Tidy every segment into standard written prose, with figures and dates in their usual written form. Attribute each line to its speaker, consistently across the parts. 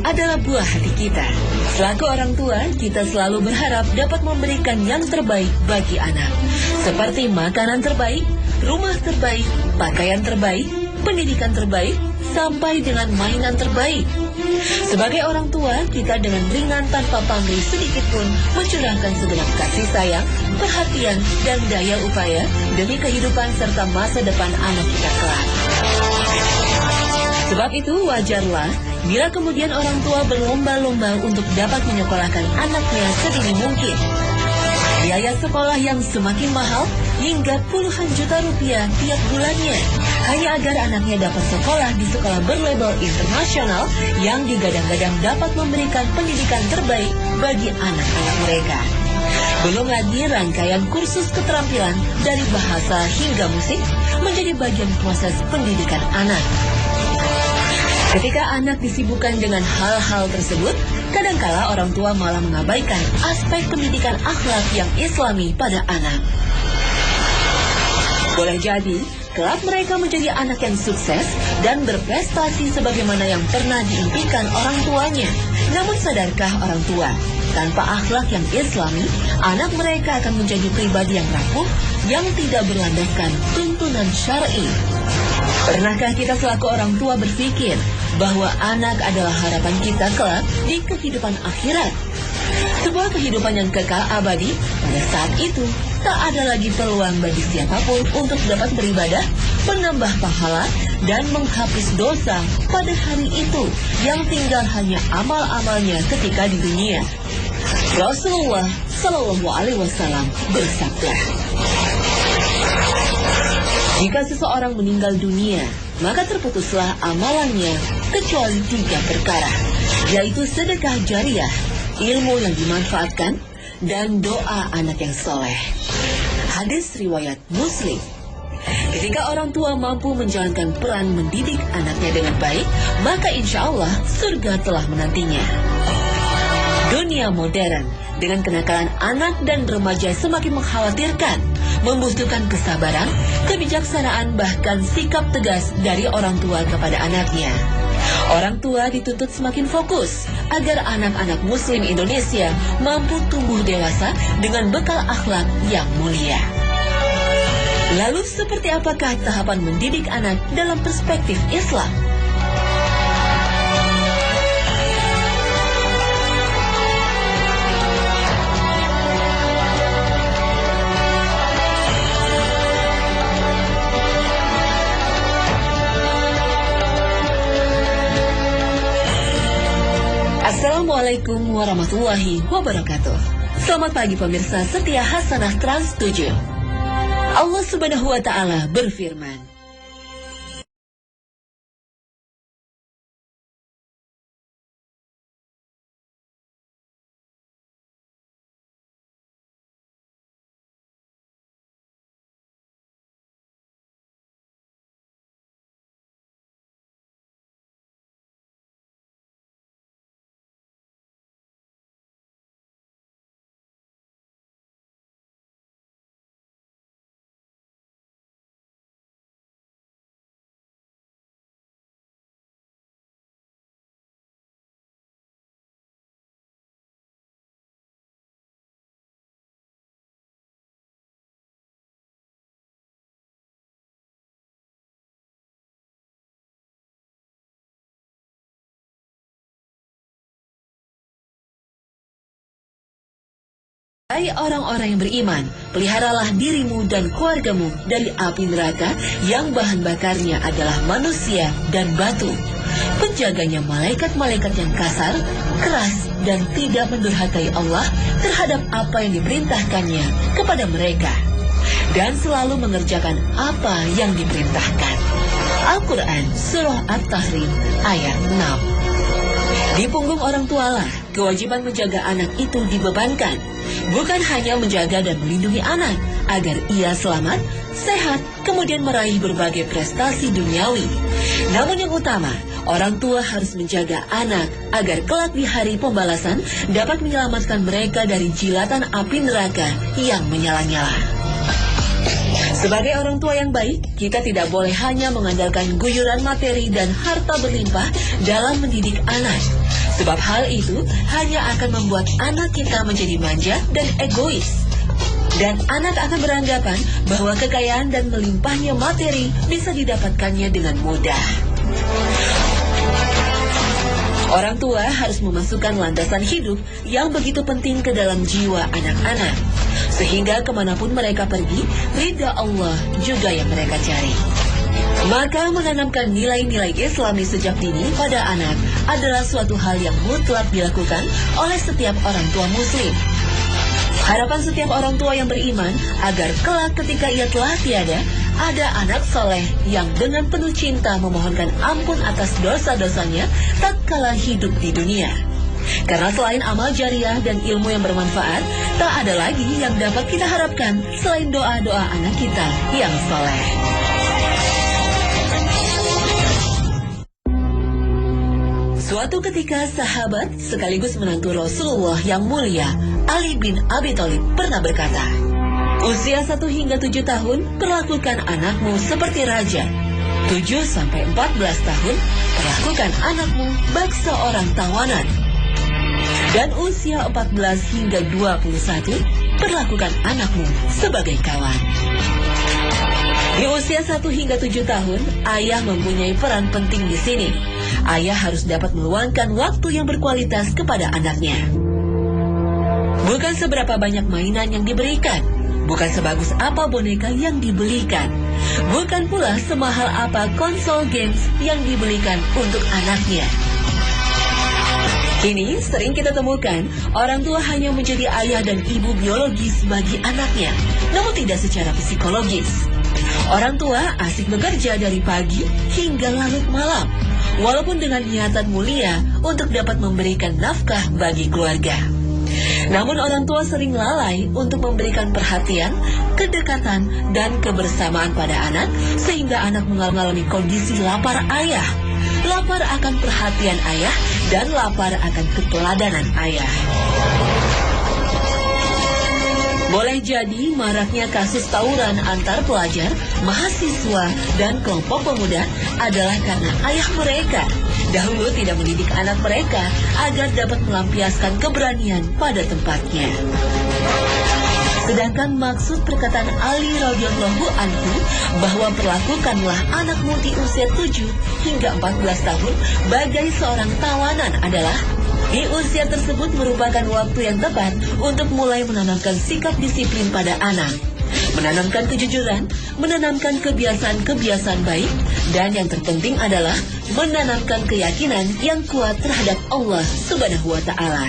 Speaker 1: adalah buah hati kita. Selaku orang tua, kita selalu berharap dapat memberikan yang terbaik bagi anak. Seperti makanan terbaik, rumah terbaik, pakaian terbaik, pendidikan terbaik, sampai dengan mainan terbaik. Sebagai orang tua, kita dengan ringan tanpa pamrih sedikit pun mencurahkan segenap kasih sayang, perhatian, dan daya upaya demi kehidupan serta masa depan anak kita kelak. Sebab itu wajarlah bila kemudian orang tua berlomba-lomba untuk dapat menyekolahkan anaknya sedini mungkin. Biaya sekolah yang semakin mahal hingga puluhan juta rupiah tiap bulannya hanya agar anaknya dapat sekolah di sekolah berlabel internasional yang digadang-gadang dapat memberikan pendidikan terbaik bagi anak-anak mereka. Belum lagi rangkaian kursus keterampilan dari bahasa hingga musik menjadi bagian proses pendidikan anak. Ketika anak disibukkan dengan hal-hal tersebut, kadangkala orang tua malah mengabaikan aspek pendidikan akhlak yang islami pada anak. Boleh jadi, kelak mereka menjadi anak yang sukses dan berprestasi sebagaimana yang pernah diimpikan orang tuanya. Namun sadarkah orang tua, tanpa akhlak yang islami, anak mereka akan menjadi pribadi yang rapuh, yang tidak berlandaskan tuntunan syar'i. Pernahkah kita selaku orang tua berpikir bahwa anak adalah harapan kita kelak di kehidupan akhirat? Sebuah kehidupan yang kekal abadi, pada saat itu tak ada lagi peluang bagi siapapun untuk dapat beribadah, menambah pahala, dan menghapus dosa pada hari itu yang tinggal hanya amal-amalnya ketika di dunia. Rasulullah Shallallahu Alaihi Wasallam bersabda, jika seseorang meninggal dunia, maka terputuslah amalannya kecuali 3 perkara, yaitu sedekah jariah, ilmu yang dimanfaatkan, dan doa anak yang soleh. Hadis riwayat Muslim. Ketika orang tua mampu menjalankan peran mendidik anaknya dengan baik, maka insya Allah surga telah menantinya. Dunia modern dengan kenakalan anak dan remaja semakin mengkhawatirkan, membutuhkan kesabaran, kebijaksanaan, bahkan sikap tegas dari orang tua kepada anaknya. Orang tua dituntut semakin fokus agar anak-anak Muslim Indonesia mampu tumbuh dewasa dengan bekal akhlak yang mulia. Lalu seperti apakah tahapan mendidik anak dalam perspektif Islam? Assalamualaikum warahmatullahi wabarakatuh. Selamat pagi pemirsa setia Hasanah Trans 7. Allah Subhanahu wa Ta'ala berfirman, hai orang-orang yang beriman, peliharalah dirimu dan keluargamu dari api neraka yang bahan bakarnya adalah manusia dan batu. Penjaganya malaikat-malaikat yang kasar, keras, dan tidak mendurhakai Allah terhadap apa yang diperintahkannya kepada mereka, dan selalu mengerjakan apa yang diperintahkan. Al-Quran Surah At-Tahrim ayat 6. Di punggung orang tualah kewajiban menjaga anak itu dibebankan. Bukan hanya menjaga dan melindungi anak agar ia selamat, sehat, kemudian meraih berbagai prestasi duniawi. Namun yang utama, orang tua harus menjaga anak agar kelak di hari pembalasan dapat menyelamatkan mereka dari jilatan api neraka yang menyala-nyala. Sebagai orang tua yang baik, kita tidak boleh hanya mengandalkan guyuran materi dan harta berlimpah dalam mendidik anak. Sebab hal itu hanya akan membuat anak kita menjadi manja dan egois. Dan anak akan beranggapan bahwa kekayaan dan melimpahnya materi bisa didapatkannya dengan mudah. Orang tua harus memasukkan landasan hidup yang begitu penting ke dalam jiwa anak-anak, sehingga kemanapun mereka pergi, ridha Allah juga yang mereka cari. Maka menanamkan nilai-nilai Islami sejak dini pada anak adalah suatu hal yang mutlak dilakukan oleh setiap orang tua muslim. Harapan setiap orang tua yang beriman agar kelak ketika ia telah tiada, ada anak soleh yang dengan penuh cinta memohonkan ampun atas dosa-dosanya tatkala hidup di dunia. Karena selain amal jariah dan ilmu yang bermanfaat, tak ada lagi yang dapat kita harapkan selain doa-doa anak kita yang soleh. Suatu ketika sahabat sekaligus menantu Rasulullah yang mulia, Ali bin Abi Thalib pernah berkata, usia 1 hingga 7 tahun, perlakukan anakmu seperti raja. 7-14 tahun, perlakukan anakmu bak seorang tawanan. Dan usia 14 hingga 21, perlakukan anakmu sebagai kawan. Di usia 1 hingga 7 tahun, ayah mempunyai peran penting di sini. Ayah harus dapat meluangkan waktu yang berkualitas kepada anaknya. Bukan seberapa banyak mainan yang diberikan, bukan sebagus apa boneka yang dibelikan, bukan pula semahal apa konsol games yang dibelikan untuk anaknya. Kini sering kita temukan orang tua hanya menjadi ayah dan ibu biologis bagi anaknya, namun tidak secara psikologis. Orang tua asik bekerja dari pagi hingga larut malam, walaupun dengan niatan mulia untuk dapat memberikan nafkah bagi keluarga. Namun orang tua sering lalai untuk memberikan perhatian, kedekatan, dan kebersamaan pada anak, sehingga anak mengalami kondisi lapar ayah, lapar akan perhatian ayah, dan lapar akan keteladanan ayah. Boleh jadi maraknya kasus tawuran antar pelajar, mahasiswa, dan kelompok pemuda adalah karena ayah mereka dahulu tidak mendidik anak mereka agar dapat melampiaskan keberanian pada tempatnya. Sedangkan maksud perkataan Ali radhiyallahu anhu bahwa perlakukanlah anakmu di usia 7 hingga 14 tahun bagai seorang tawanan adalah di usia tersebut merupakan waktu yang tepat untuk mulai menanamkan sikap disiplin pada anak, menanamkan kejujuran, menanamkan kebiasaan-kebiasaan baik, dan yang terpenting adalah menanamkan keyakinan yang kuat terhadap Allah Subhanahu wa Ta'ala.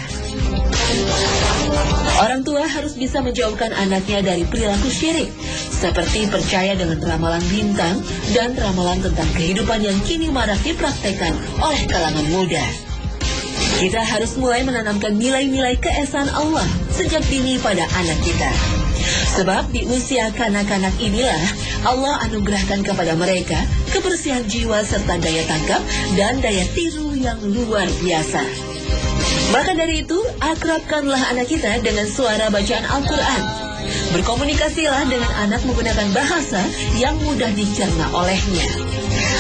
Speaker 1: Orang tua harus bisa menjauhkan anaknya dari perilaku syirik, seperti percaya dengan ramalan bintang dan ramalan tentang kehidupan yang kini marak dipraktekkan oleh kalangan muda. Kita harus mulai menanamkan nilai-nilai keesaan Allah sejak dini pada anak kita. Sebab di usia kanak-kanak inilah Allah anugerahkan kepada mereka kebersihan jiwa serta daya tangkap dan daya tiru yang luar biasa. Maka dari itu, akrabkanlah anak kita dengan suara bacaan Al-Quran. Berkomunikasilah dengan anak menggunakan bahasa yang mudah dicerna olehnya.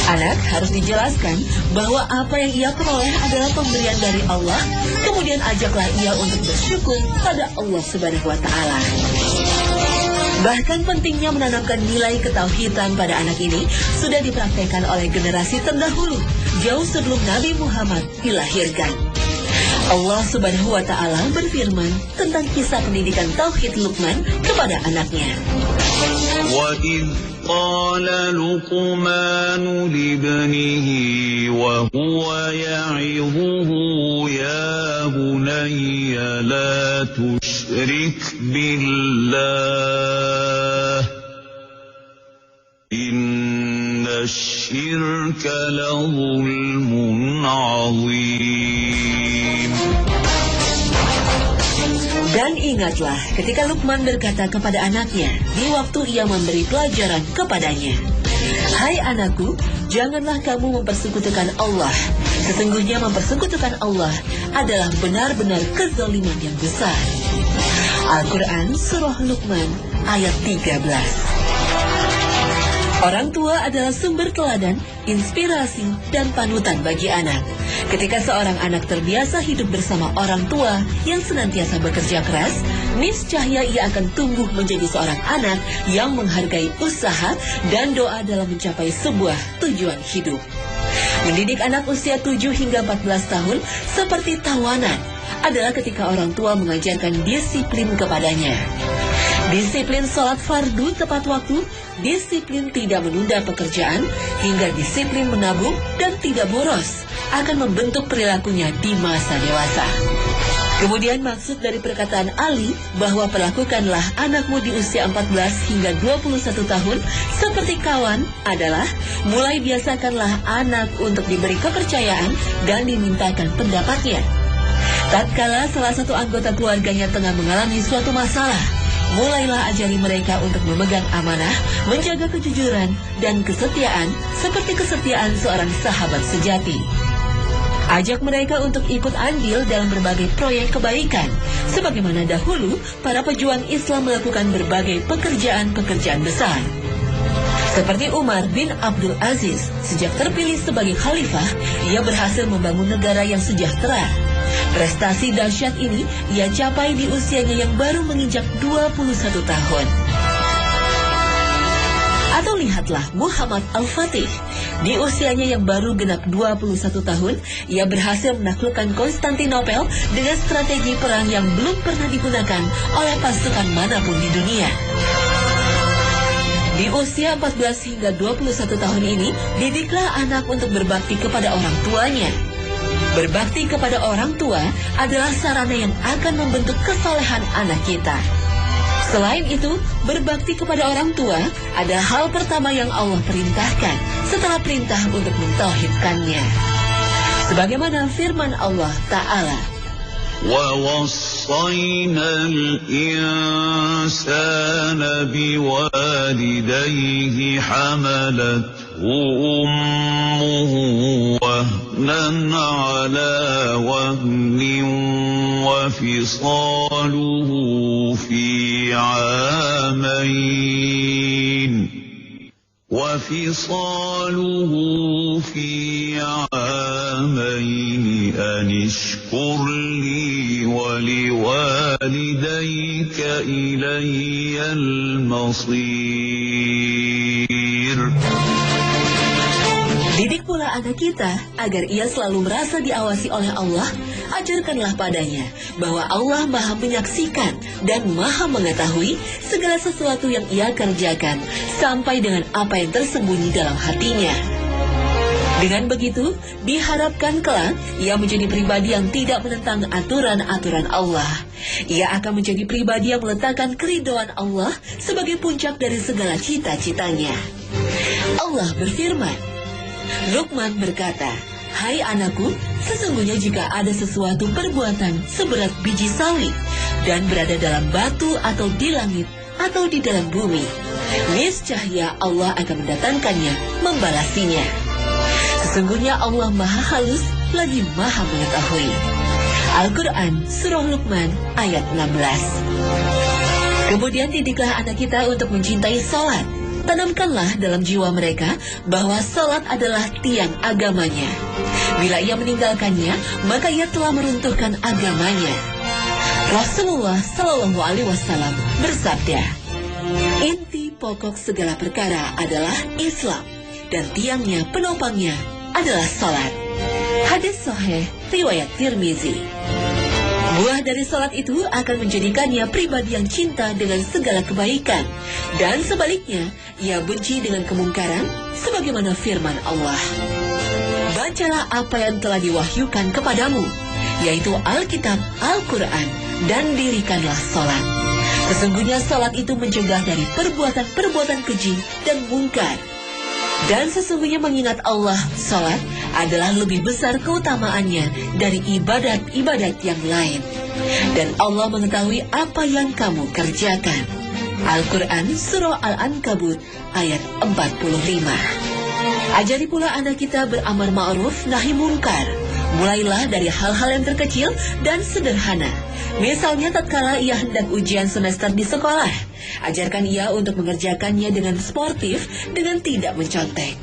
Speaker 1: Anak harus dijelaskan bahwa apa yang ia peroleh adalah pemberian dari Allah, kemudian ajaklah ia untuk bersyukur pada Allah Subhanahu wa Ta'ala. Bahkan pentingnya menanamkan nilai ketauhidan pada anak ini sudah dipraktekkan oleh generasi terdahulu, jauh sebelum Nabi Muhammad dilahirkan. Allah Subhanahu wa Ta'ala berfirman tentang kisah pendidikan tauhid Luqman kepada anaknya.
Speaker 2: وَإِذْ قَالَ لُقْمَانُ لِابْنِهِ وَهُوَ يَعِظُهُ يَا بُنَيَّ لَا تُشْرِكْ بِاللَّهِ إِنَّ الشِّرْكَ لَظُلْمٌ عَظِيمٌ.
Speaker 1: Dan ingatlah ketika Luqman berkata kepada anaknya di waktu ia memberi pelajaran kepadanya, "Hai anakku, janganlah kamu mempersekutukan Allah. Sesungguhnya mempersekutukan Allah adalah benar-benar kezaliman yang besar." Al-Quran Surah Luqman ayat 13. Orang tua adalah sumber teladan, inspirasi, dan panutan bagi anak. Ketika seorang anak terbiasa hidup bersama orang tua yang senantiasa bekerja keras, niscaya ia akan tumbuh menjadi seorang anak yang menghargai usaha dan doa dalam mencapai sebuah tujuan hidup. Mendidik anak usia 7 hingga 14 tahun seperti tawanan adalah ketika orang tua mengajarkan disiplin kepadanya. Disiplin sholat fardu tepat waktu, disiplin tidak menunda pekerjaan, hingga disiplin menabung dan tidak boros akan membentuk perilakunya di masa dewasa. Kemudian maksud dari perkataan Ali bahwa perlakukanlah anakmu di usia 14 hingga 21 tahun seperti kawan adalah mulai biasakanlah anak untuk diberi kepercayaan dan dimintakan pendapatnya. Tatkala salah satu anggota keluarganya tengah mengalami suatu masalah, mulailah ajari mereka untuk memegang amanah, menjaga kejujuran dan kesetiaan seperti kesetiaan seorang sahabat sejati. Ajak mereka untuk ikut andil dalam berbagai proyek kebaikan, sebagaimana dahulu para pejuang Islam melakukan berbagai pekerjaan-pekerjaan besar. Seperti Umar bin Abdul Aziz, sejak terpilih sebagai khalifah, ia berhasil membangun negara yang sejahtera. Prestasi dahsyat ini ia capai di usianya yang baru menginjak 21 tahun. Atau lihatlah Muhammad Al-Fatih. Di usianya yang baru genap 21 tahun, ia berhasil menaklukkan Konstantinopel dengan strategi perang yang belum pernah digunakan oleh pasukan manapun di dunia. Di usia 14 hingga 21 tahun ini, didiklah anak untuk berbakti kepada orang tuanya. Berbakti kepada orang tua adalah sarana yang akan membentuk kesolehan anak kita. Selain itu, berbakti kepada orang tua adalah hal pertama yang Allah perintahkan setelah perintah untuk mentauhidkannya. Sebagaimana firman Allah Ta'ala,
Speaker 2: وَوَصَّيْنَا الْإِنسَانَ بِوَالِدَيْهِ حَمَلَتْهُ أُمُّهُ وَهْنًا عَلَى وَهْنٍ وَفِصَالُهُ في عامين أن اشكر لي ولوالديك إلي المصير.
Speaker 1: didik pula anak kita agar ia selalu merasa diawasi oleh Allah. Ajarkanlah padanya bahwa Allah Maha menyaksikan dan Maha mengetahui segala sesuatu yang ia kerjakan, sampai dengan apa yang tersembunyi dalam hatinya. Dengan begitu, diharapkan kelak ia menjadi pribadi yang tidak menentang aturan-aturan Allah. Ia akan menjadi pribadi yang meletakkan keridhaan Allah sebagai puncak dari segala cita-citanya. Allah berfirman, Luqman berkata, "Hai anakku, sesungguhnya jika ada sesuatu perbuatan seberat biji sawi dan berada dalam batu atau di langit atau di dalam bumi, niscaya Allah akan mendatangkannya, membalasinya. Sesungguhnya Allah Maha halus lagi Maha mengetahui." Al-Quran Surah Luqman ayat 16. Kemudian didiklah anak kita untuk mencintai sholat. Tanamkanlah dalam jiwa mereka bahwa salat adalah tiang agamanya. Bila ia meninggalkannya, maka ia telah meruntuhkan agamanya. Rasulullah Shallallahu Alaihi Wasallam bersabda, "Inti pokok segala perkara adalah Islam, dan tiangnya penopangnya adalah salat." Hadis sahih riwayat Tirmizi. Buah dari salat itu akan menjadikannya pribadi yang cinta dengan segala kebaikan, dan sebaliknya, ia benci dengan kemungkaran, sebagaimana firman Allah. Bacalah apa yang telah diwahyukan kepadamu, yaitu Alkitab, Al-Quran, dan dirikanlah salat. Sesungguhnya salat itu mencegah dari perbuatan-perbuatan keji dan mungkar. Dan sesungguhnya mengingat Allah, salat adalah lebih besar keutamaannya dari ibadat-ibadat yang lain. Dan Allah mengetahui apa yang kamu kerjakan. Al-Quran Surah Al-Ankabut ayat 45. Ajari pula anak kita beramar ma'ruf nahi mungkar. Mulailah dari hal-hal yang terkecil dan sederhana. Misalnya tatkala ia hendak ujian semester di sekolah, Ajarkan ia untuk mengerjakannya dengan sportif, dengan tidak mencontek.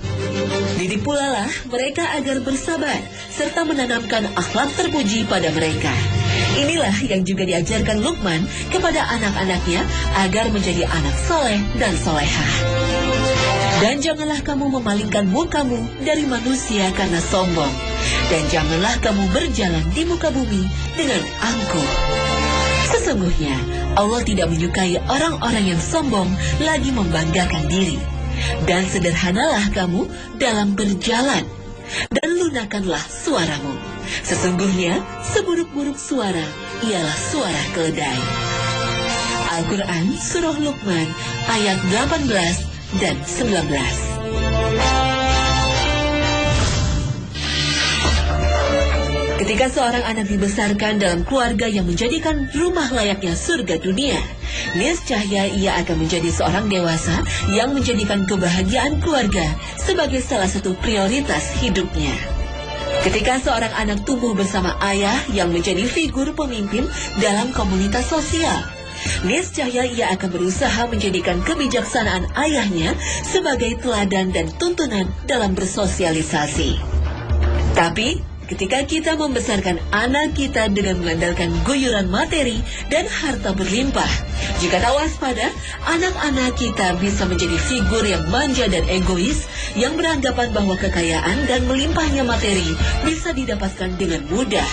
Speaker 1: Didik pula lah mereka agar bersabar, serta menanamkan akhlak terpuji pada mereka. Inilah yang juga diajarkan Luqman kepada anak-anaknya agar menjadi anak soleh dan solehah. Dan janganlah kamu memalingkan mukamu dari manusia karena sombong. Dan janganlah kamu berjalan di muka bumi dengan angkuh. Sesungguhnya Allah tidak menyukai orang-orang yang sombong lagi membanggakan diri. Dan sederhanalah kamu dalam berjalan, dan lunakanlah suaramu. Sesungguhnya seburuk-buruk suara ialah suara keledai. Al-Quran Surah Luqman ayat 18 dan 19. Ketika seorang anak dibesarkan dalam keluarga yang menjadikan rumah layaknya surga dunia, niscaya ia akan menjadi seorang dewasa yang menjadikan kebahagiaan keluarga sebagai salah satu prioritas hidupnya. Ketika seorang anak tumbuh bersama ayah yang menjadi figur pemimpin dalam komunitas sosial, niscaya ia akan berusaha menjadikan kebijaksanaan ayahnya sebagai teladan dan tuntunan dalam bersosialisasi. Tapi ketika kita membesarkan anak kita dengan mengandalkan guyuran materi dan harta berlimpah, jika tak waspada, anak-anak kita bisa menjadi figur yang manja dan egois, yang beranggapan bahwa kekayaan dan melimpahnya materi bisa didapatkan dengan mudah.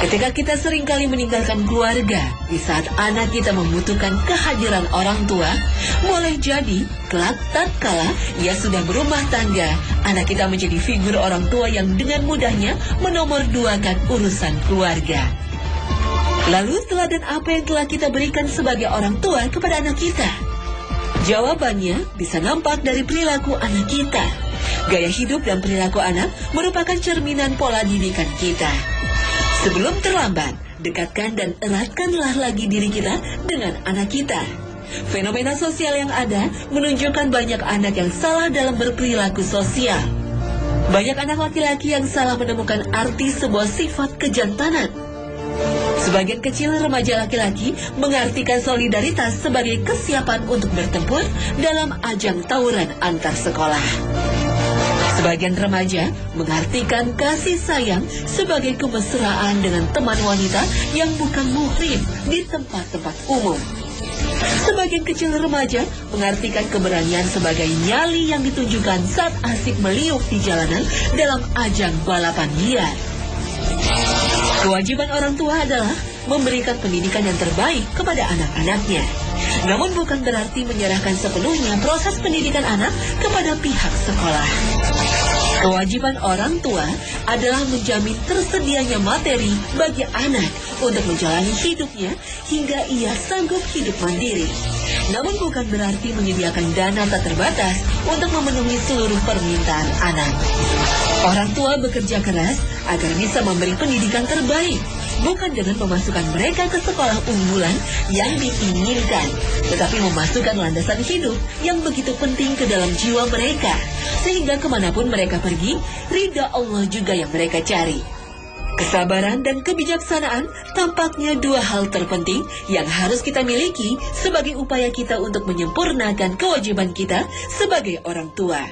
Speaker 1: Ketika kita seringkali meninggalkan keluarga di saat anak kita membutuhkan kehadiran orang tua, boleh jadi kelak tatkala ia sudah berumah tangga, anak kita menjadi figur orang tua yang dengan mudahnya menomorduakan urusan keluarga. Lalu teladan apa yang telah kita berikan sebagai orang tua kepada anak kita? Jawabannya bisa nampak dari perilaku anak kita. Gaya hidup dan perilaku anak merupakan cerminan pola didikan kita. Sebelum terlambat, dekatkan dan eratkanlah lagi diri kita dengan anak kita. Fenomena sosial yang ada menunjukkan banyak anak yang salah dalam berperilaku sosial. Banyak anak laki-laki yang salah menemukan arti sebuah sifat kejantanan. Sebagian kecil remaja laki-laki mengartikan solidaritas sebagai kesiapan untuk bertempur dalam ajang tawuran antar sekolah. Sebagian remaja mengartikan kasih sayang sebagai kemesraan dengan teman wanita yang bukan muhrim di tempat-tempat umum. Sebagian kecil remaja mengartikan keberanian sebagai nyali yang ditunjukkan saat asik meliuk di jalanan dalam ajang balapan liar. Kewajiban orang tua adalah memberikan pendidikan yang terbaik kepada anak-anaknya. Namun bukan berarti menyerahkan sepenuhnya proses pendidikan anak kepada pihak sekolah. Kewajiban orang tua adalah menjamin tersedianya materi bagi anak untuk menjalani hidupnya hingga ia sanggup hidup mandiri. Namun bukan berarti menyediakan dana tak terbatas untuk memenuhi seluruh permintaan anak. Orang tua bekerja keras agar bisa memberi pendidikan terbaik, bukan dengan memasukkan mereka ke sekolah unggulan yang diinginkan, tetapi memasukkan landasan hidup yang begitu penting ke dalam jiwa mereka, sehingga kemanapun mereka pergi, ridha Allah juga yang mereka cari. Kesabaran dan kebijaksanaan tampaknya dua hal terpenting yang harus kita miliki sebagai upaya kita untuk menyempurnakan kewajiban kita sebagai orang tua.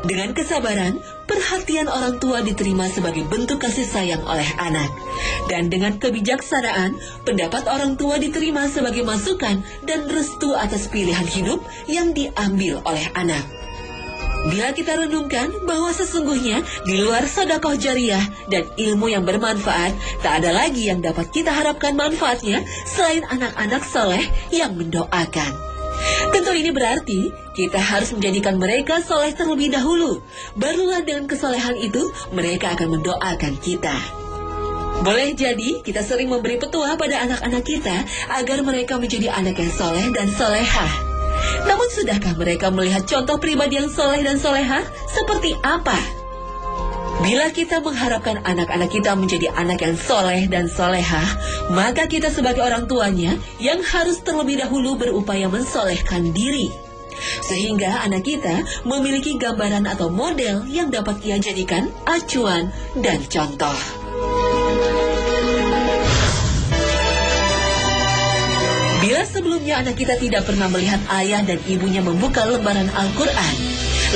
Speaker 1: Dengan kesabaran, perhatian orang tua diterima sebagai bentuk kasih sayang oleh anak. Dan dengan kebijaksanaan, pendapat orang tua diterima sebagai masukan dan restu atas pilihan hidup yang diambil oleh anak. Bila kita renungkan bahwa sesungguhnya di luar sedekah jariyah dan ilmu yang bermanfaat, tak ada lagi yang dapat kita harapkan manfaatnya selain anak-anak soleh yang mendoakan. Tentu ini berarti kita harus menjadikan mereka soleh terlebih dahulu. Barulah dengan kesolehan itu mereka akan mendoakan kita. Boleh jadi kita sering memberi petua pada anak-anak kita agar mereka menjadi anak yang soleh dan solehah. Namun sudahkah mereka melihat contoh pribadi yang soleh dan solehah seperti apa? Bila kita mengharapkan anak-anak kita menjadi anak yang soleh dan solehah, maka kita sebagai orang tuanya yang harus terlebih dahulu berupaya mensolehkan diri. Sehingga anak kita memiliki gambaran atau model yang dapat ia jadikan acuan dan contoh. Bila sebelumnya anak kita tidak pernah melihat ayah dan ibunya membuka lembaran Al-Quran,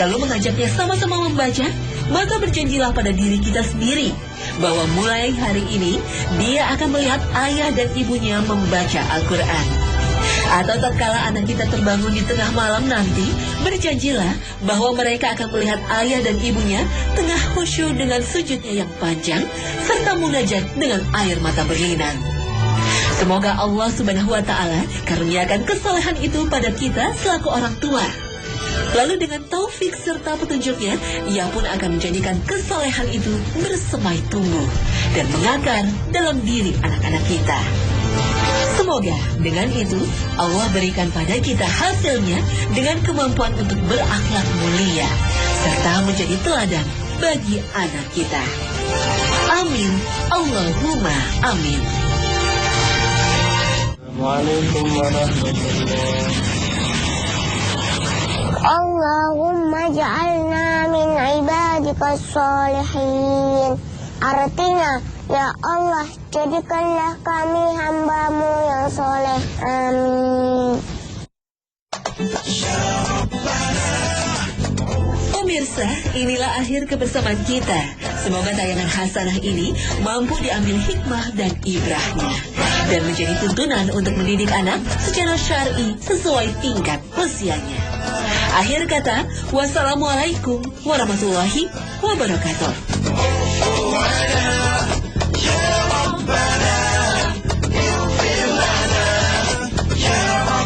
Speaker 1: lalu mengajaknya sama-sama membaca, maka berjanjilah pada diri kita sendiri bahwa mulai hari ini dia akan melihat ayah dan ibunya membaca Al-Quran. Atau tatkala anak kita terbangun di tengah malam nanti, berjanjilah bahwa mereka akan melihat ayah dan ibunya tengah khusyuk dengan sujudnya yang panjang, serta munajat dengan air mata berlinang. Semoga Allah Subhanahu wa Ta'ala karuniakan kesalehan itu pada kita selaku orang tua. Lalu dengan taufik serta petunjuknya, ia pun akan menjadikan kesalehan itu bersemai tumbuh dan mengakar dalam diri anak-anak kita. Semoga dengan itu Allah berikan pada kita hasilnya dengan kemampuan untuk berakhlak mulia serta menjadi teladan bagi anak kita. Amin. Allahumma amin.
Speaker 3: Assalamualaikum warahmatullahi. Allahumma ja'alna min ibadikas sholihin. Artinya, ya Allah, jadikanlah kami hamba-Mu yang soleh. Amin.
Speaker 1: Pemirsa, inilah akhir kebersamaan kita. Semoga tayangan hasanah ini mampu diambil hikmah dan ibrahnya dan menjadi tuntunan untuk mendidik anak secara syar'i sesuai tingkat usianya. Akhir kata, wassalamualaikum warahmatullahi wabarakatuh.